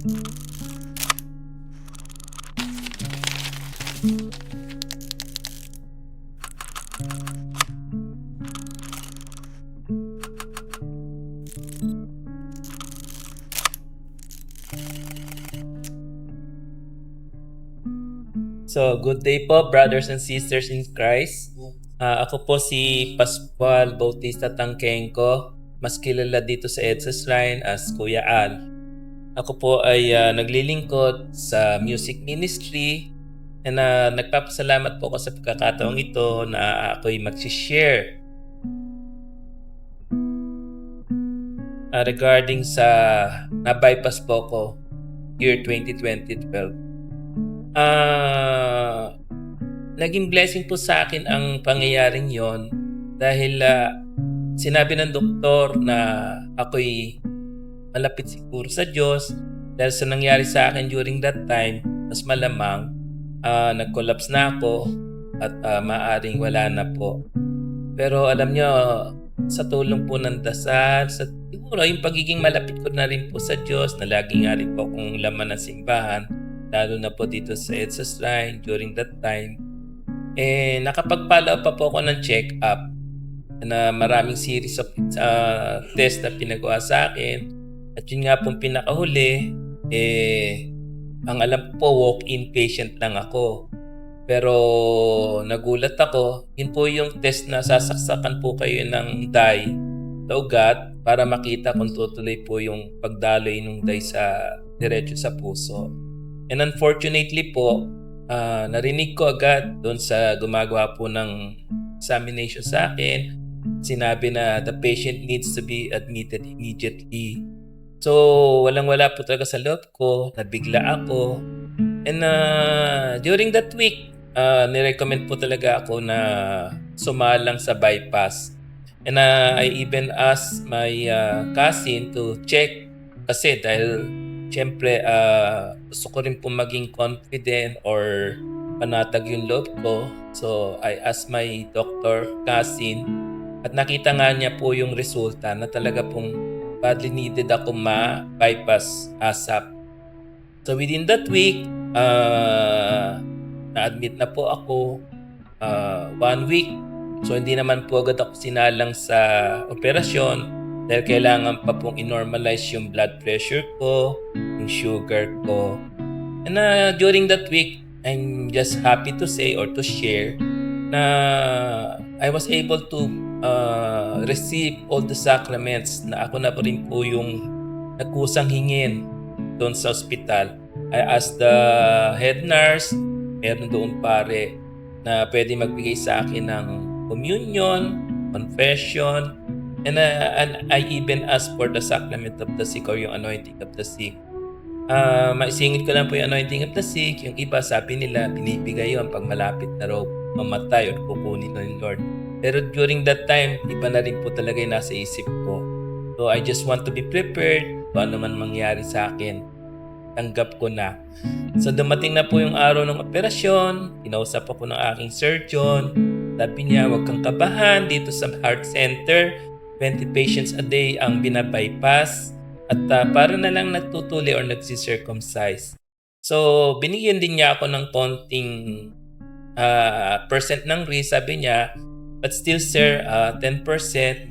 So, good day po, brothers and sisters in Christ. Ako po si Pascual Bautista Tangkengko, mas kilala dito sa EDSA Shrine as Kuya Al. Ako po ay naglilingkod sa music ministry and nagpapasalamat po ako sa pagkakataong ito na ako'y mag-share regarding sa na-bypass po ko year 2012. Naging blessing po sa akin ang pangyayaring yon dahil sinabi ng doktor na ako'y malapit siguro sa Diyos dahil sa nangyari sa akin during that time, mas malamang nag-collapse na ako at maaaring wala na po. Pero alam nyo, sa tulong po ng dasal, siguro yung pagiging malapit ko na rin po sa Diyos na lagi nga rin po akong laman ng simbahan, lalo na po dito sa EDSA Shrine during that time, nakapag-follow pa po ako ng check-up na maraming series of test na pinagawa sa akin. At yun nga pong pinakahuli, ang alam po walk-in patient lang ako. Pero nagulat ako, yun po yung test na sasaksakan po kayo ng dye sa ugat para makita kung tutuloy po yung pagdaloy ng dye sa diretso sa puso. And unfortunately po, narinig ko agad doon sa gumagawa po ng examination sa akin, sinabi na the patient needs to be admitted immediately. So, walang-wala po talaga sa loob ko, nabigla ako. And during that week, nirecommend po talaga ako na sumalang sa bypass. And I even asked my cousin to check kasi dahil siyempre, gusto ko rin po maging confident or panatag yung loob ko. So, I asked my doctor, cousin, at nakita nga niya po yung resulta na talaga pong badly needed ako ma-bypass ASAP. So, within that week, na-admit na po ako 1 week. So, hindi naman po agad ako sinalang sa operasyon dahil kailangan pa pong i-normalize yung blood pressure ko, yung sugar ko. And during that week, I'm just happy to say or to share na I was able to receive all the sacraments na ako na rin po yung nagkusang hingin doon sa ospital. I asked the head nurse, meron doon pare na pwede magbigay sa akin ng communion, confession, and I even asked for the sacrament of the sick or yung anointing of the sick. Maisingit ko lang po yung anointing of the sick. Yung iba sabi nila, binibigay yun pag malapit na raw mamatay o kukunin ng Lord. Pero during that time, iba na rin po talaga yung nasa isip ko. So I just want to be prepared kung ano man mangyari sa akin. Tanggap ko na. So dumating na po yung araw ng operasyon. Kinausap ako ng aking surgeon. Sabi niya, huwag kang kabahan dito sa heart center. 20 patients a day ang binabypass at para na lang nagtutuli or nagsi-circumcise. So, binigyan din niya ako ng konting percent ng risk. Sabi niya, but still sir, 10%,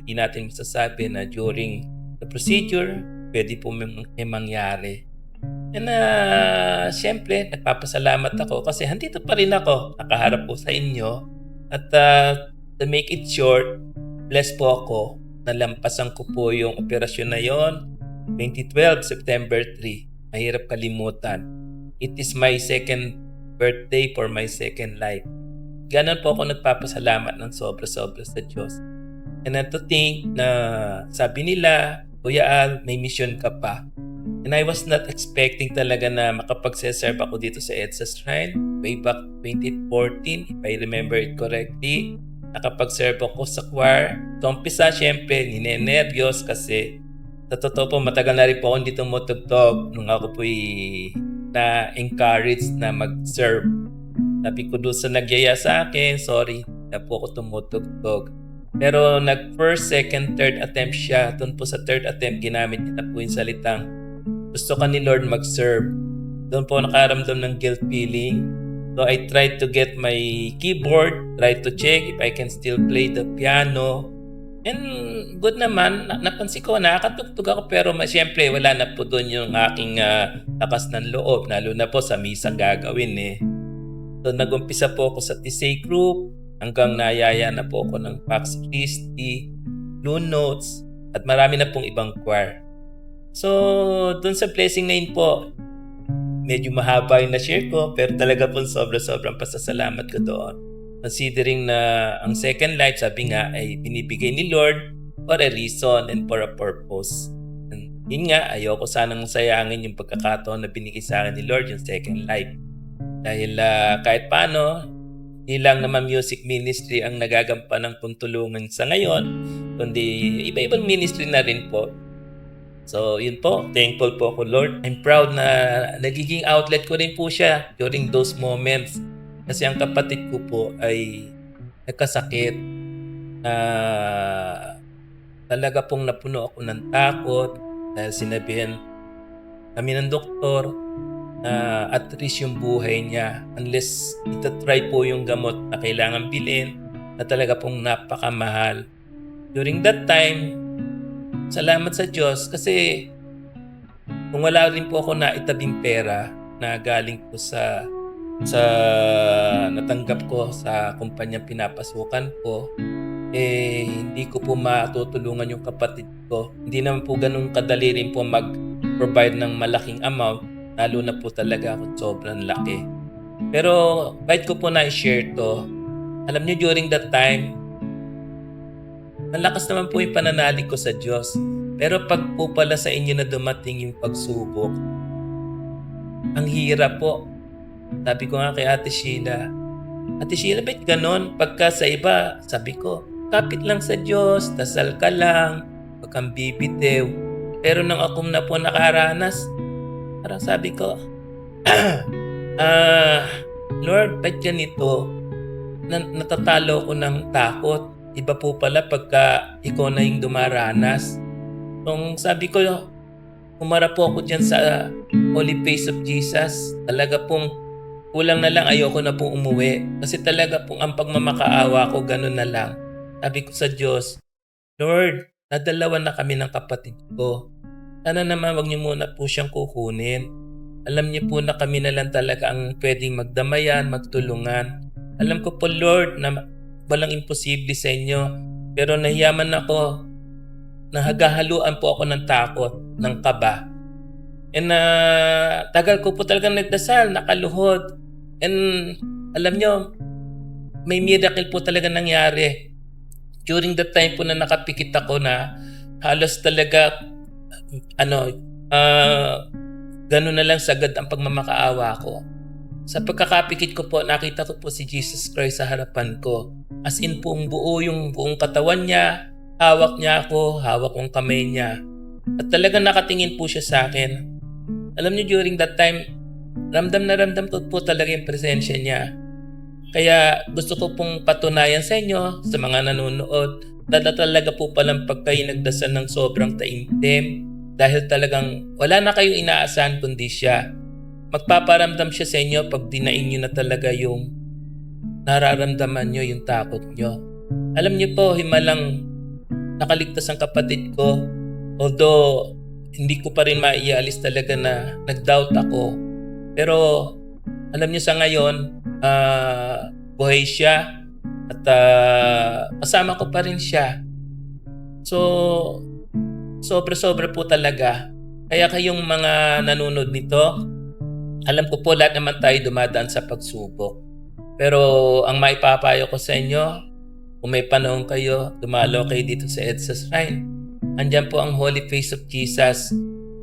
hindi natin masasabi na during the procedure, pwede po may mangyari. And syempre, nagpapasalamat ako kasi handito pa rin ako, nakaharap po sa inyo. At to make it short, blessed po ako. Nalampasan ko po yung operasyon na yon 2012, September 3. Mahirap kalimutan. It is my second birthday for my second life. Ganon po ako nagpapasalamat ng sobra-sobra sa Diyos. And to think na sabi nila, Kuya Al, may mission ka pa. And I was not expecting talaga na makapagseserve ako dito sa EDSA Shrine way back 2014, if I remember it correctly. Nakapag-serve ako sa choir. So, umpisa, syempre, ninenervyos kasi sa totoo po, matagal na rin po ako dito tumutugtog nung ako po na-encourage na mag-serve. Sabi ko doon sa nagyaya sa akin, sorry, na po ako tumutugtog. Pero nag-first, second, third attempt siya. Doon po sa third attempt, ginamit niya na po yung salitang gusto ka ni Lord mag-serve. Doon po nakaramdam ng guilt feeling. So I tried to get my keyboard, tried to check if I can still play the piano. And good naman, napansin ko, nakakatugtog ako pero siyempre wala na po doon yung aking lakas ng loob, lalo na po sa misa gagawin eh. So nag-umpisa po ako sa Tisay Group hanggang nayaya na po ako ng Pax Christi, Blue Notes, at marami na pong ibang choir. So doon sa blessing na yun po, medyo mahaba yung na-share ko pero talaga po sobrang pasasalamat ko doon. Considering na ang second life, sabi nga, ay binibigay ni Lord for a reason and for a purpose. And yun nga, ayoko sanang sayangin yung pagkakataon na binigay sa akin ni Lord yung second life. Dahil kahit paano, hindi lang naman music ministry ang nagagampan ng tulungan sa ngayon, kundi iba-ibang ministry na rin po. So yun po, thankful po ako Lord. I'm proud na nagiging outlet ko rin po siya during those moments. Kasi ang kapatid ko po ay nagkasakit. Talaga pong napuno ako ng takot dahil sinabihan kami ng doktor na at risk yung buhay niya unless itatry po yung gamot na kailangan bilhin na talaga pong napakamahal. During that time, salamat sa Diyos kasi kung wala rin po ako na itabing pera na galing po sa natanggap ko sa kumpanyang pinapasukan ko, hindi ko po matutulungan yung kapatid ko. Hindi naman po ganun kadali rin po mag-provide ng malaking amount, lalo na po talaga ako sobrang laki. Pero kahit ko po na-share to, alam niyo during that time, malakas naman po yung pananalig ko sa Diyos. Pero pag po pala sa inyo na dumating yung pagsubok, ang hirap po. Sabi ko nga kay Ate Sheila, ba't ganon? Pagka sa iba, sabi ko, kapit lang sa Diyos, dasal ka lang, wag kang bibitew. Pero nang ako na po nakaranas, parang sabi ko, Lord, ba't ganito? Natatalo ko ng takot. Iba po pala pagka ikaw na yung dumaranas. Nung sabi ko, umara po ako dyan sa Holy Face of Jesus. Talaga pong kulang na lang, ayoko na pong umuwi. Kasi talaga pong ang pagmamakaawa ko, ganun na lang. Sabi ko sa Diyos, Lord, nadalawan na kami ng kapatid ko. Sana naman wag niyo muna po siyang kukunin. Alam niyo po na kami na lang talaga ang pwedeng magdamayan, magtulungan. Alam ko po Lord na walang imposible sa inyo. Pero nahiyaman ako, nahagahaluan po ako ng takot, ng kaba. And tagal ko po talagang nagdasal, nakaluhod. And alam nyo, may miracle po talaga nangyari. During that time po na nakapikit ako na halos talaga, ganun na lang sagad ang pagmamakaawa ko. Sa pagkakapikit ko po, nakita ko po si Jesus Christ sa harapan ko. As in po, yung buong katawan niya, hawak niya ako, hawak kong kamay niya. At talagang nakatingin po siya sa akin. Alam niyo, during that time, ramdam na ramdam ko po talaga yung presensya niya. Kaya gusto ko pong patunayan sa inyo, sa mga nanonood, talaga po palang pagkayo nagdasal ng sobrang taimtim. Dahil talagang wala na kayong inaasahan kundi siya. Magpaparamdam siya sa inyo pag dinain nyo na talaga yung nararamdaman nyo, yung takot nyo. Alam nyo po, himalang nakaligtas ang kapatid ko. Although, hindi ko pa rin maialis talaga na nag-doubt ako. Pero, alam nyo sa ngayon, buhay siya at kasama ko pa rin siya. So, sobra-sobra po talaga. Kaya kayong mga nanonood nito, alam ko po lahat naman tayo dumadaan sa pagsubok. Pero ang maipapayo ko sa inyo, kung may panahon kayo, dumalo kayo dito sa EDSA Shrine. Andyan po ang Holy Face of Jesus.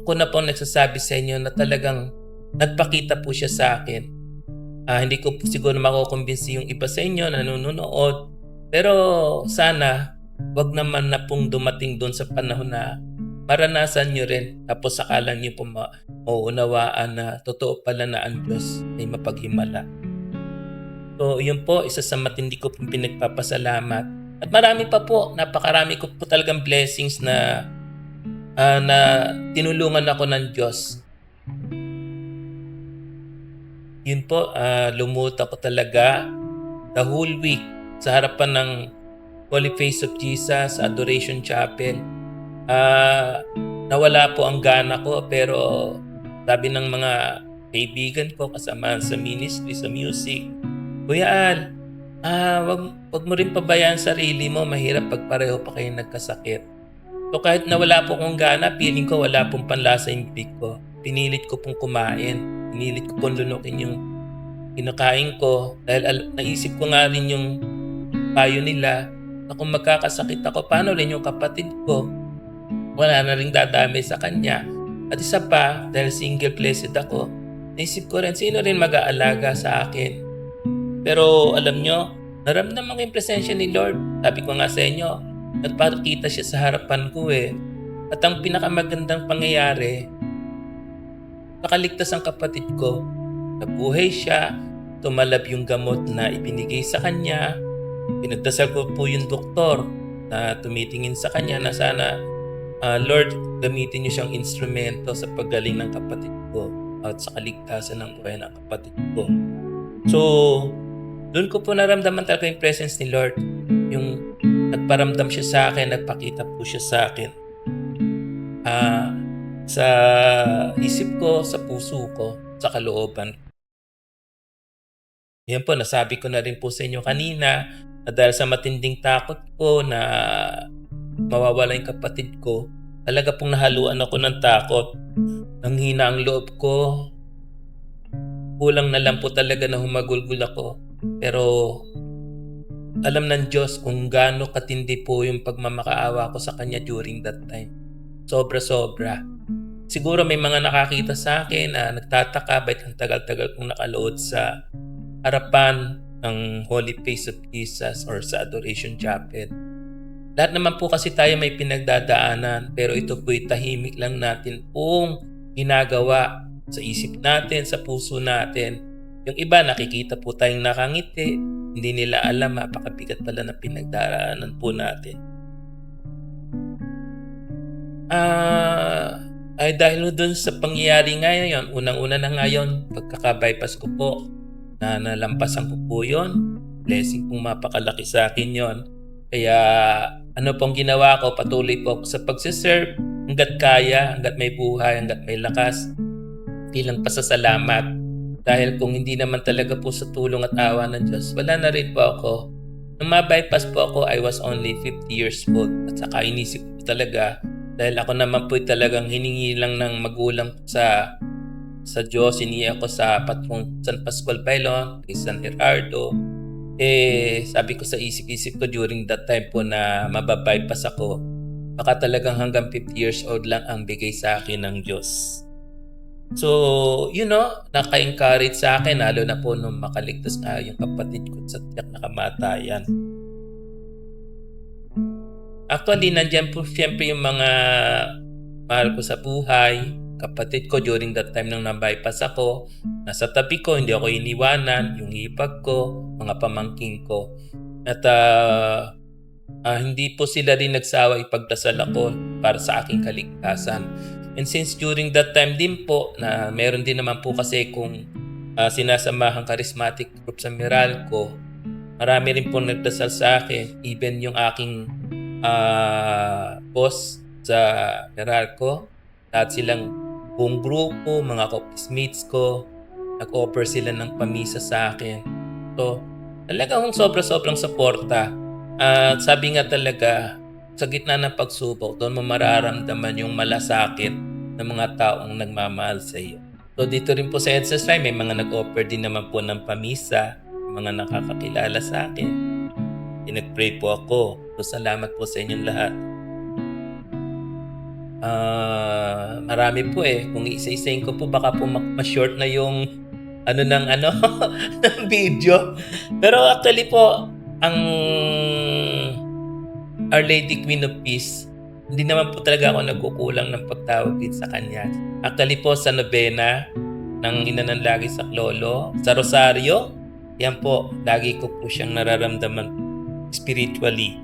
Ako na po nagsasabi sa inyo na talagang nagpakita po siya sa akin. Hindi ko po siguro makukumbinsi yung iba sa inyo na nanonood. Pero sana, wag naman na pong dumating doon sa panahon na maranasan nyo rin. Tapos sakalan nyo po mauunawaan na totoo pala na ang Diyos ay mapaghimala. So yun po, isa sa matindi ko pong pinagpapasalamat. At marami pa po, napakarami ko po talagang blessings na tinulungan ako ng Diyos. Yun po, lumuhod ako talaga the whole week sa harapan ng Holy Face of Jesus sa Adoration Chapel. Nawala po ang gana ko, pero sabi ng mga kaibigan ko kasama sa ministry, sa music, "Kuya Al, wag mo rin pabayaan sarili mo, mahirap pag pareho pa kayo nagkasakit." So kahit na wala po akong gana, feeling ko wala pong panlasa yung bibig ko. Pinilit ko pong kumain. Pinilit ko pong lunukin yung kinakain ko dahil naisip ko nga rin yung payo nila na kung magkakasakit ako, paano rin yung kapatid ko? Wala na ring dadamay sa kanya. At isa pa, dahil single blessed ako, naisip ko rin sino rin mag-aalaga sa akin. Pero alam nyo, naramdaman ko yung presensya ni Lord. Sabi ko nga sa inyo, nagpakita siya sa harapan ko eh. At ang pinakamagandang pangyayari, nakaligtas ang kapatid ko. Nabuhay siya, tumalab yung gamot na ibinigay sa kanya. Pinagdasal ko po yung doktor na tumitingin sa kanya na sana, Lord, gamitin niyo siyang instrumento sa paggaling ng kapatid ko at sa kaligtasan ng buhay ng kapatid ko. So, doon ko po naramdaman talaga yung presence ni Lord. Yung nagparamdam siya sa akin, nagpakita po siya sa akin. Sa isip ko, sa puso ko, sa kalooban. Yan po, nasabi ko na rin po sa inyo kanina na dahil sa matinding takot ko na mawawala yung kapatid ko, talaga pong nahaluan ako ng takot. Nanghina ang loob ko. Kulang na lang po talaga na humagulgul ako. Pero alam ng Diyos kung gaano katindi po yung pagmamakaawa ko sa Kanya during that time. Sobra-sobra. Siguro may mga nakakita sa akin na nagtataka ba't ang tagal-tagal kong nakalood sa harapan ng Holy Face of Jesus or sa Adoration Chapel. Lahat naman po kasi tayo may pinagdadaanan, pero ito po'y tahimik lang natin pong ginagawa sa isip natin, sa puso natin. Yung iba nakikita po tayong nakangiti, hindi nila alam napakabigat pala na pinagdaanan po natin. Ay dahil dun sa pangyayari ngayon, unang-una na ngayon, pagkaka-bypass ko po, na nalampasan ko po yun. Blessing pong mapakalaki sa akin yon. Kaya ano pong ginawa ko, patuloy po ako sa pagsiserve hanggat kaya, hanggat may buhay, hanggat may lakas. Bilang pasasalamat. Dahil kung hindi naman talaga po sa tulong at awa ng Diyos, wala na rin po ako. Nung ma-bypass po ako, I was only 50 years old. At saka inisip ko talaga, dahil ako naman po talagang hiningi lang ng magulang sa Diyos, hiningi ako sa patrong San Pascual Bailon, kay San Gerardo. Sabi ko sa isip-isip ko during that time po na mababypass ako, baka talagang hanggang 50 years old lang ang bigay sa akin ng Diyos. So, naka-encourage sa akin, lalo na po nung makaligtas na yung kapatid ko sa tiyak na kamatayan. Actually, nandyan po siyempre yung mga mahal ko sa buhay, kapatid ko during that time nang na-bypass ako. Nasa tabi ko, hindi ako iniwanan, yung hipag ko, mga pamangking ko. At hindi po sila rin nagsawa ipagdasal ako para sa aking kaligtasan. And since during that time din po, na meron din naman po kasi kung sinasamahang charismatic group sa Meralco, marami rin po nagdasal sa akin, even yung aking boss sa Meralco, lahat silang buong grupo, mga office ko, nag-offer sila ng pamisa sa akin. So, talagang sobrang suporta. At sabi nga talaga, sa gitna ng pagsubok, doon mo mararamdaman yung malasakit ng mga taong nagmamahal sa iyo. So dito rin po sa EDSA Shrine, may mga nag-offer din naman po ng pamisa, mga nakakakilala sa akin. Nag-pray po ako. So salamat po sa inyong lahat. Marami po kung isa-isahin ko po, baka po ma-short na yung ng video. Pero actually po, ang Our Lady Queen of Peace, hindi naman po talaga ako nagkukulang ng pagtawag din sa kanya. Actually po sa nobena ng Inananlagi sa Klolo, sa Rosario, yan po, lagi ko po siyang nararamdaman spiritually.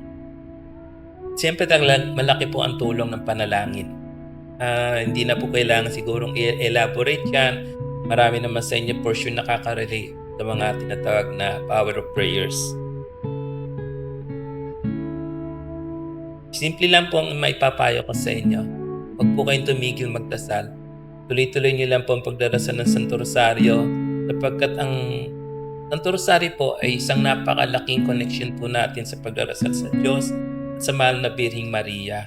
Siyempre malaki po ang tulong ng panalangin. Hindi na po kailangan sigurong i-elaborate yan. Marami naman sa inyo for sure nakaka-relate sa mga tinatawag na power of prayers. Simple lang po ang maipapayo ko sa inyo. Huwag po kayong tumigil magdasal. Tuloy-tuloy niyo lang po ang pagdarasal ng Santo Rosario sapagkat ang Santo Rosario po ay isang napakalaking connection po natin sa pagdarasal sa Diyos at sa mahal na Birheng Maria.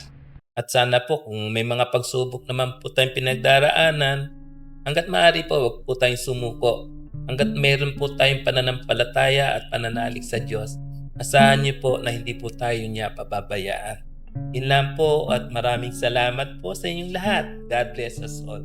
At sana po kung may mga pagsubok naman po tayong pinagdaraanan, hangga't maaari po huwag po tayong sumuko. Hangga't meron po tayong pananampalataya at pananalig sa Diyos, asahan niyo po na hindi po tayo niya pababayaan. Yun lang po at maraming salamat po sa inyong lahat. God bless us all.